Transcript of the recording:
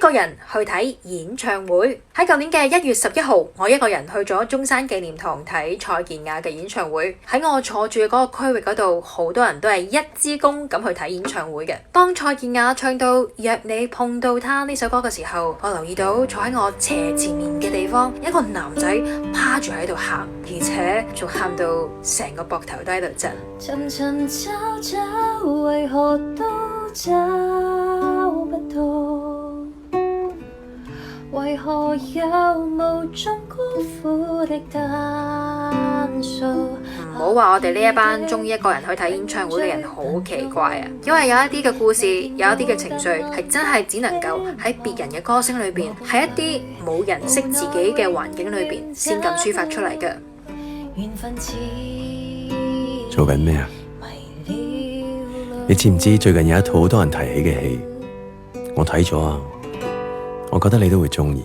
個人去睇演唱會。喺舊年嘅1月11號，我一個人去咗中山紀念堂睇蔡健雅嘅演唱會。喺我坐住嘅嗰個區域嗰度，好多人都係一支公咁去睇演唱會嘅。當蔡健雅唱到若你碰到他呢首歌嘅時候，我留意到坐喺我斜前面嘅地方，一個男仔趴住喺度喊，而且仲喊到成個膊頭都喺度震。尋尋找找，為何都找不到？為何有無盡孤苦的單數？唔好話我哋呢一班中意一個人去睇演唱會嘅人好奇怪啊！因為有一啲嘅故事，有一啲嘅情緒係真係只能夠喺別人嘅歌聲裏邊，喺一啲冇人識自己嘅環境裏邊先咁抒發出嚟嘅。做緊咩啊？你知唔知最近有一套好多人提起嘅戲，我睇咗啊，我覺得你都會鍾意。